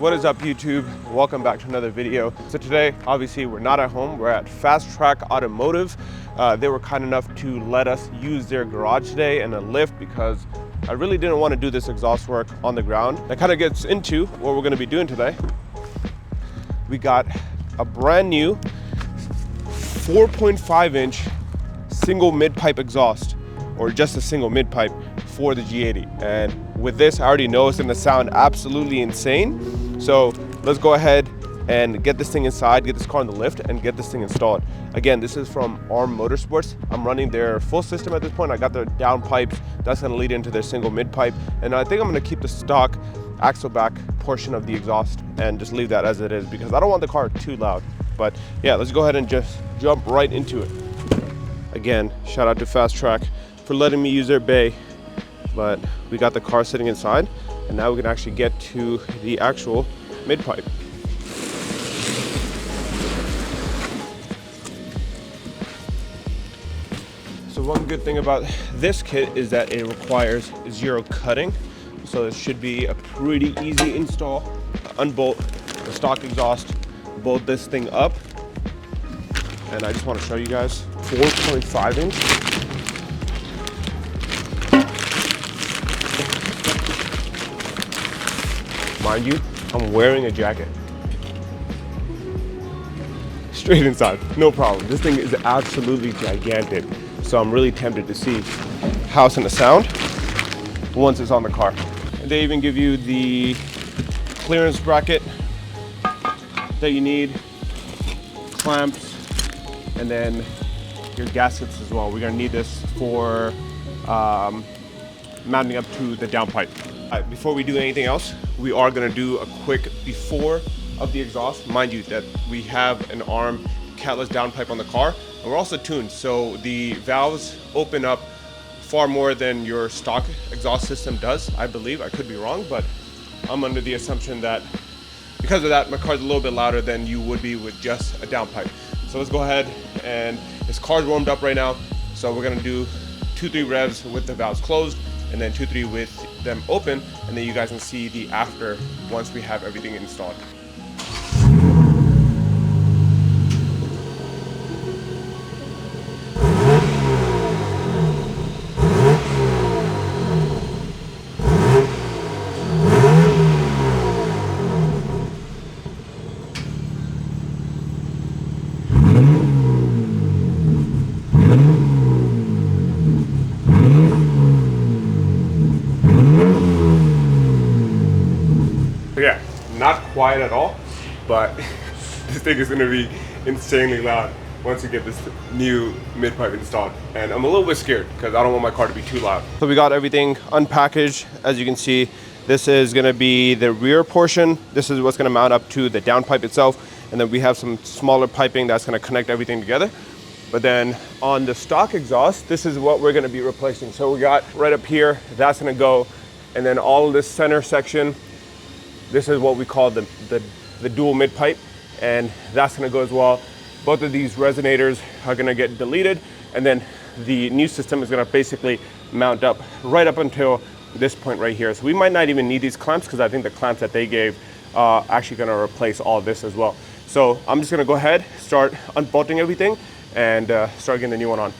What is up, YouTube? Welcome back to another video. So today, obviously, we're not at home. We're at Fast Track Automotive. They were kind enough to let us use their garage today and a lift because I really didn't want to do this exhaust work on the ground. That kind of gets into what we're going to be doing today. We got a brand new 4.5-inch single mid-pipe exhaust, or just a single mid-pipe for the G80. And with this, I already know it's going to sound absolutely insane. So let's go ahead and get this thing inside, get this car in the lift, and get this thing installed. Again, this is from ARM Motorsports. I'm running their full system at this point. I got their downpipes. That's going to lead into their single mid-pipe. And I think I'm going to keep the stock axle back portion of the exhaust and just leave that as it is because I don't want the car too loud. But yeah, let's go ahead and just jump right into it. Again, shout out to Fast Track for letting me use their bay. But we got the car sitting inside, and now we can actually get to the actual mid-pipe. So one good thing about this kit is that it requires zero cutting. So it should be a pretty easy install. Unbolt the stock exhaust, bolt this thing up. And I just want to show you guys 4.5 inch. Mind you, I'm wearing a jacket. Straight inside, no problem. This thing is absolutely gigantic. So I'm really tempted to see how it's gonna sound once it's on the car. And they even give you the clearance bracket that you need, clamps, and then your gaskets as well. We're gonna need this for mounting up to the downpipe. Before we do anything else, we are going to do a quick before of the exhaust. Mind you that we have an ARM Catless downpipe on the car, and we're also tuned, so the valves open up far more than your stock exhaust system does, I believe. I could be wrong, but I'm under the assumption that because of that, my car's a little bit louder than you would be with just a downpipe. So let's go ahead, and this car's warmed up right now, so we're going to do 2-3 revs with the valves closed, and then 2-3 with them open, and then you guys can see the after once we have everything installed. Yeah, not quiet at all, but this thing is gonna be insanely loud once you get this new mid-pipe installed. And I'm a little bit scared because I don't want my car to be too loud. So we got everything unpackaged. As you can see, this is gonna be the rear portion. This is what's gonna mount up to the downpipe itself. And then we have some smaller piping that's gonna connect everything together. But then on the stock exhaust, this is what we're gonna be replacing. So we got right up here, that's gonna go. And then all of this center section, this is what we call the dual mid-pipe, and that's gonna go as well. Both of these resonators are gonna get deleted, and then the new system is gonna basically mount up right up until this point right here. So we might not even need these clamps because I think the clamps that they gave are actually gonna replace all of this as well. So I'm just gonna go ahead, start unbolting everything, and start getting the new one on.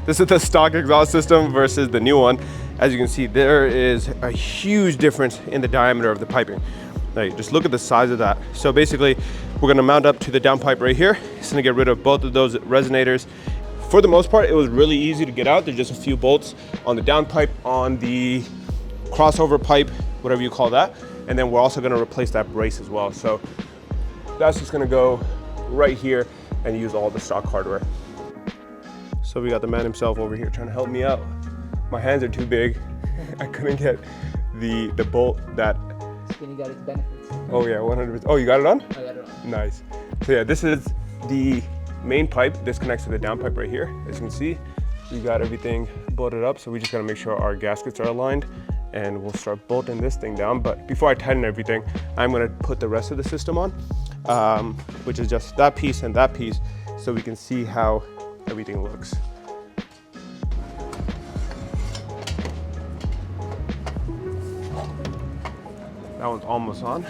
This is the stock exhaust system versus the new one. As you can see, there is a huge difference in the diameter of the piping. Like, just look at the size of that. So basically, we're gonna mount up to the downpipe right here. It's gonna get rid of both of those resonators. For the most part, it was really easy to get out. There's just a few bolts on the downpipe. On the crossover pipe, whatever you call that. And then we're also gonna replace that brace as well. So that's just gonna go right here and use all the stock hardware. So we got the man himself over here trying to help me out. My hands are too big. I couldn't get the bolt that... Skinny got its benefits. Oh yeah, 100%. Oh, you got it on? I got it on. Nice. So yeah, this is the main pipe. This connects to the downpipe right here. As you can see, we got everything bolted up. So we just gotta make sure our gaskets are aligned, and we'll start bolting this thing down. But before I tighten everything, I'm gonna put the rest of the system on, which is just that piece and that piece, so we can see how everything looks. That one's almost on.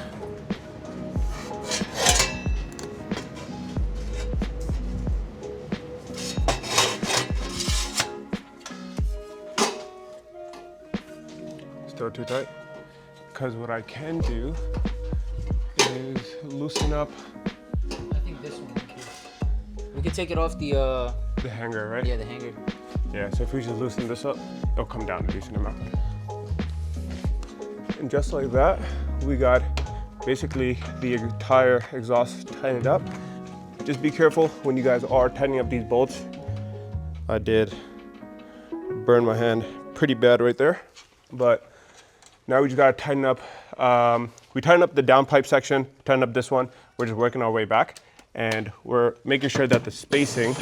Still too tight? Because what I can do is loosen up. I think this one. We can take it off the hanger, right? Yeah, the hanger. Yeah, so if we just loosen this up, it'll come down a decent amount. And just like that, we got basically the entire exhaust tightened up. Just be careful when you guys are tightening up these bolts. I did burn my hand pretty bad right there, but now we just gotta tighten up. We tightened up the downpipe section, tightened up this one. We're just working our way back, and we're making sure that the spacing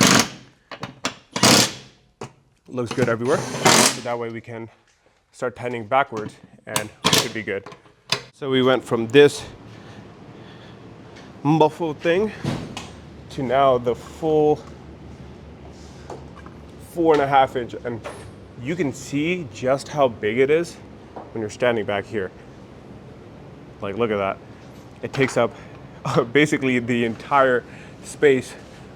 looks good everywhere. So that way we can start tightening backwards and we should be good. So we went from this muffled thing to now the full 4.5 inch, and you can see just how big it is when you're standing back here. Like, look at that. It takes up basically the entire space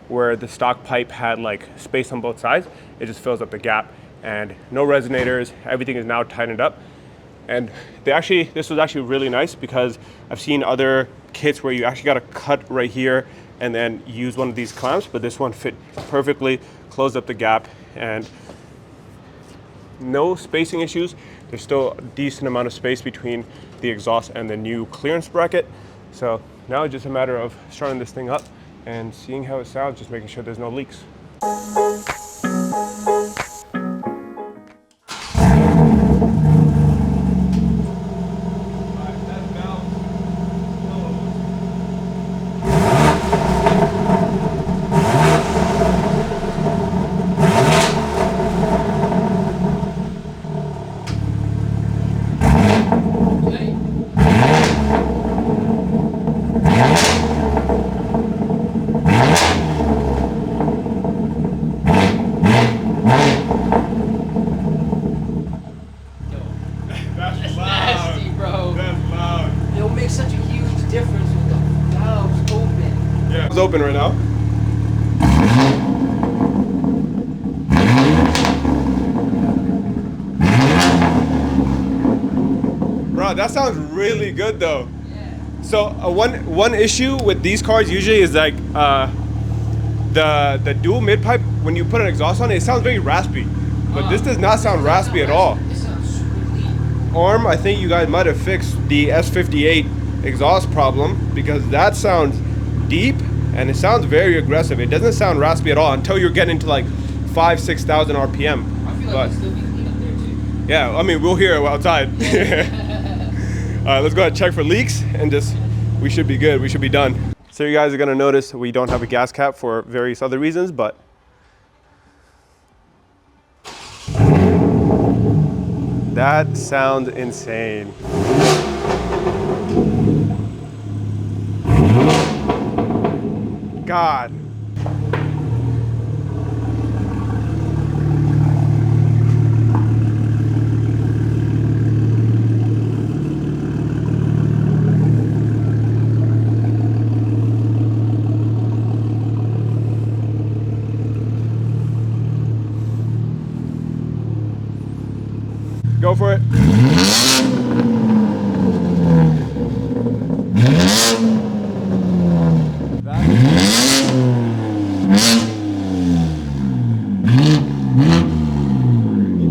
where the stock pipe had like space on both sides. It just fills up the gap, and no resonators. Everything is now tightened up. And this was actually really nice, because I've seen other kits where you actually got to cut right here and then use one of these clamps, but this one fit perfectly, closed up the gap, and no spacing issues. There's still a decent amount of space between the exhaust and the new clearance bracket. So now it's just a matter of starting this thing up and seeing how it sounds, just making sure there's no leaks. Open right now. Bro, that sounds really good though. Yeah. So one issue with these cars usually is like the dual mid-pipe, when you put an exhaust on it, it sounds very raspy. But this does not sound raspy at all. It sounds super clean. ARM, I think you guys might have fixed the S58 exhaust problem, because that sounds deep and it sounds very aggressive. It doesn't sound raspy at all until you're getting to like 5,000-6,000 RPM. I feel like it'll still be clean up there too. Yeah, I mean, we'll hear it outside. All right, let's go ahead and check for leaks, and we should be good. We should be done. So you guys are gonna notice we don't have a gas cap for various other reasons, but that sounds insane. God. Go for it.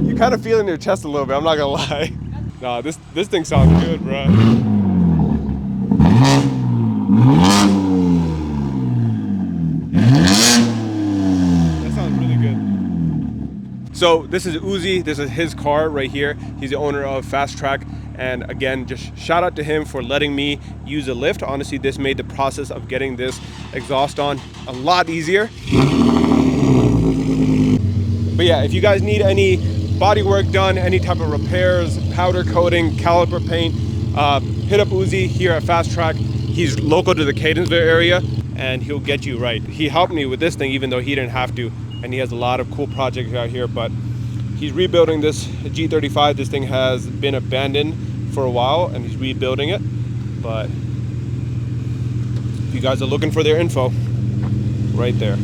You kind of feel it in your chest a little bit, I'm not gonna lie. Nah, this thing sounds good, bro. That sounds really good. So this is Uzi. This is his car right here. He's the owner of Fast Track. And again, just shout out to him for letting me use a lift. Honestly, this made the process of getting this exhaust on a lot easier. But yeah, if you guys need any body work done, any type of repairs, powder coating, caliper paint, hit up Uzi here at Fast Track. He's local to the Cadensville area and he'll get you right. He helped me with this thing even though he didn't have to, and he has a lot of cool projects out here, but he's rebuilding this G35. This thing has been abandoned for a while and he's rebuilding it. But if you guys are looking for their info, right there.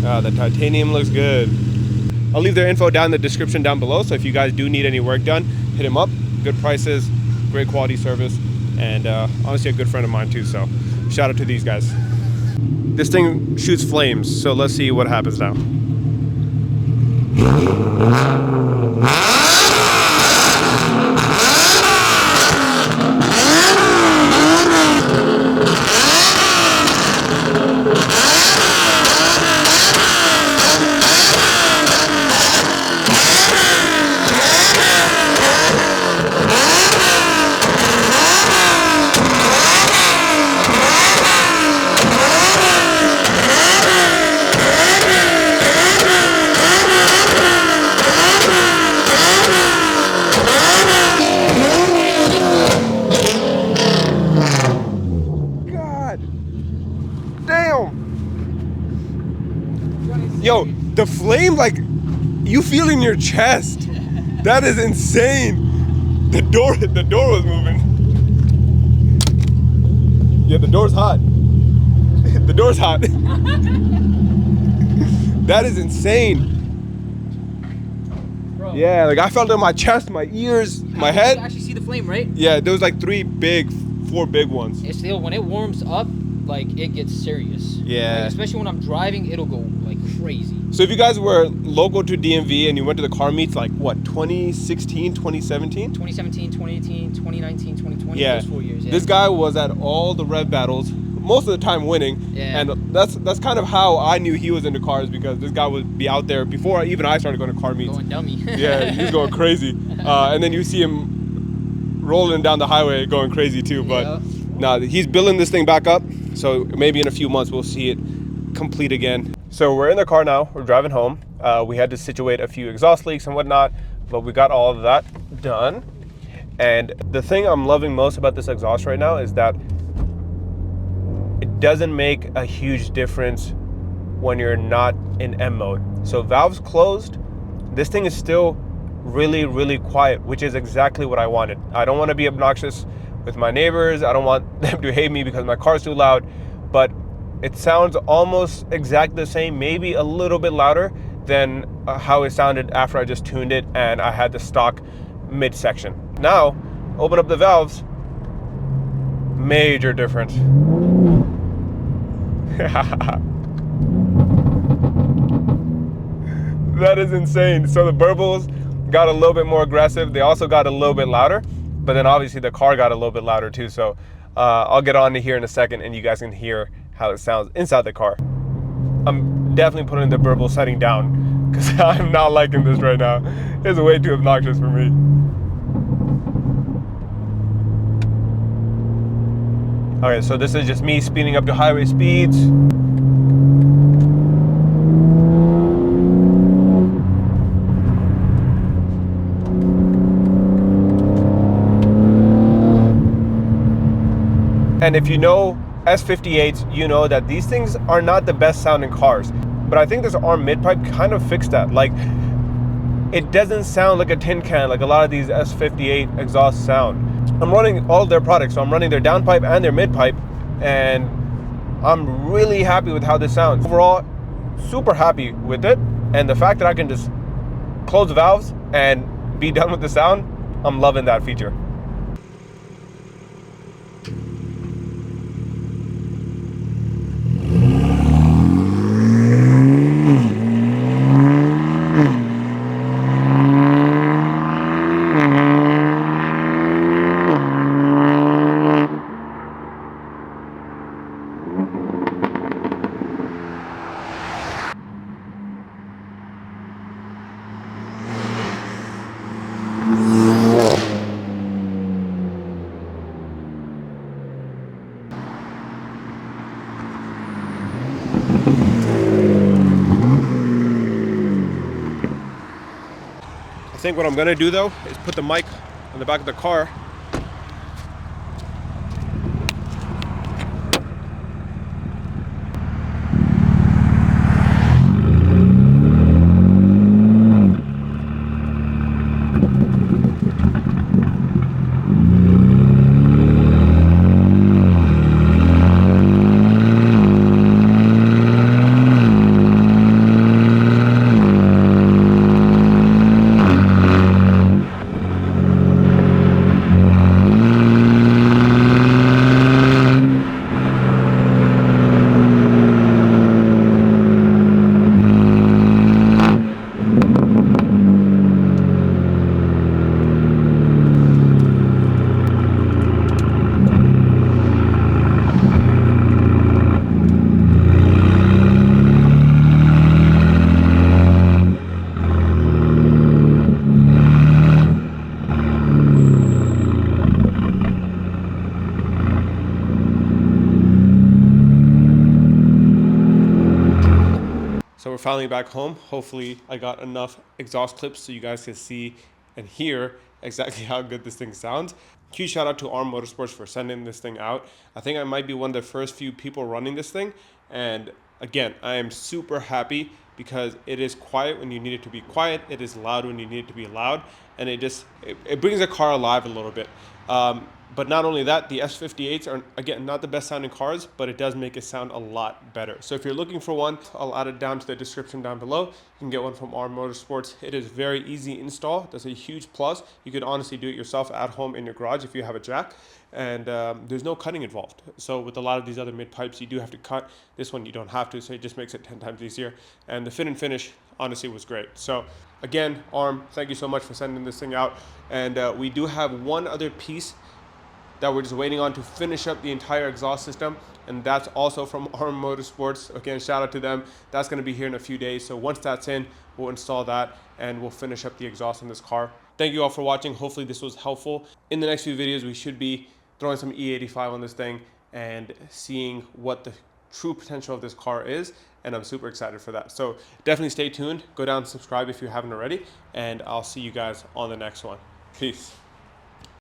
Ah, the titanium looks good. I'll leave their info down in the description down below, so if you guys do need any work done, hit him up. Good prices, great quality service, and honestly a good friend of mine too, so shout out to these guys. This thing shoots flames, so let's see what happens now. Yo, the flame, like, you feel in your chest. That is insane. The door was moving. Yeah, the door's hot. The door's hot. That is insane. Bro. Yeah, like I felt it in my chest, my ears, my head. You actually see the flame, right? Yeah, there was like 4 big ones. It's still, when it warms up, like it gets serious. Yeah. Like, especially when I'm driving, it'll go like crazy. So if you guys were local to DMV and you went to the car meets, like what, 2016, 2017? 2017, 2018, 2019, 2020, yeah. those 4 years. Yeah. This guy was at all the rev battles, most of the time winning. Yeah. And that's kind of how I knew he was into cars, because this guy would be out there before even I started going to car meets. Going dummy. Yeah, he was going crazy. And then you see him rolling down the highway going crazy too. But yeah. nah, he's building this thing back up. So maybe in a few months we'll see it complete again. So we're in the car now, we're driving home. We had to situate a few exhaust leaks and whatnot, but we got all of that done. And the thing I'm loving most about this exhaust right now is that it doesn't make a huge difference when you're not in M mode. So valves closed, this thing is still really, really quiet, which is exactly what I wanted. I don't want to be obnoxious with my neighbors. I don't want them to hate me because my car's too loud, but it sounds almost exactly the same, maybe a little bit louder than how it sounded after I just tuned it and I had the stock midsection. Now, open up the valves, major difference. That is insane. So the burbles got a little bit more aggressive. They also got a little bit louder, but then obviously the car got a little bit louder too. So I'll get on to here in a second and you guys can hear how it sounds inside the car. I'm definitely putting the burble setting down because I'm not liking this right now. It's way too obnoxious for me. Okay, so this is just me speeding up to highway speeds. And if you know S58s, you know that these things are not the best sounding cars. But I think this ARM mid-pipe kind of fixed that. Like, it doesn't sound like a tin can like a lot of these S58 exhausts sound. I'm running all of their products, so I'm running their downpipe and their mid-pipe, and I'm really happy with how this sounds. Overall, super happy with it, and the fact that I can just close the valves and be done with the sound, I'm loving that feature. I think what I'm gonna do though is put the mic on the back of the car. So we're finally back home. Hopefully I got enough exhaust clips so you guys can see and hear exactly how good this thing sounds. Huge shout out to ARM Motorsports for sending this thing out. I think I might be one of the first few people running this thing. And again, I am super happy because it is quiet when you need it to be quiet. It is loud when you need it to be loud. And it brings the car alive a little bit. But not only that, the S58s are, again, not the best sounding cars, but it does make it sound a lot better. So if you're looking for one, I'll add it down to the description down below. You can get one from ARM Motorsports. It is very easy install. That's a huge plus. You could honestly do it yourself at home in your garage if you have a jack. And there's no cutting involved. So with a lot of these other mid pipes, you do have to cut. This one you don't have to, so it just makes it 10 times easier. And the fit and finish honestly was great. So again, ARM, thank you so much for sending this thing out. And we do have one other piece that we're just waiting on to finish up the entire exhaust system, and that's also from ARM Motorsports. Again, shout out to them. That's going to be here in a few days, so once that's in, we'll install that and we'll finish up the exhaust on this car. Thank you all for watching. Hopefully this was helpful. In the next few videos, we should be throwing some E85 on this thing and seeing what the true potential of this car is, and I'm super excited for that. So definitely stay tuned. Go down and subscribe if you haven't already, and I'll see you guys on the next one. Peace.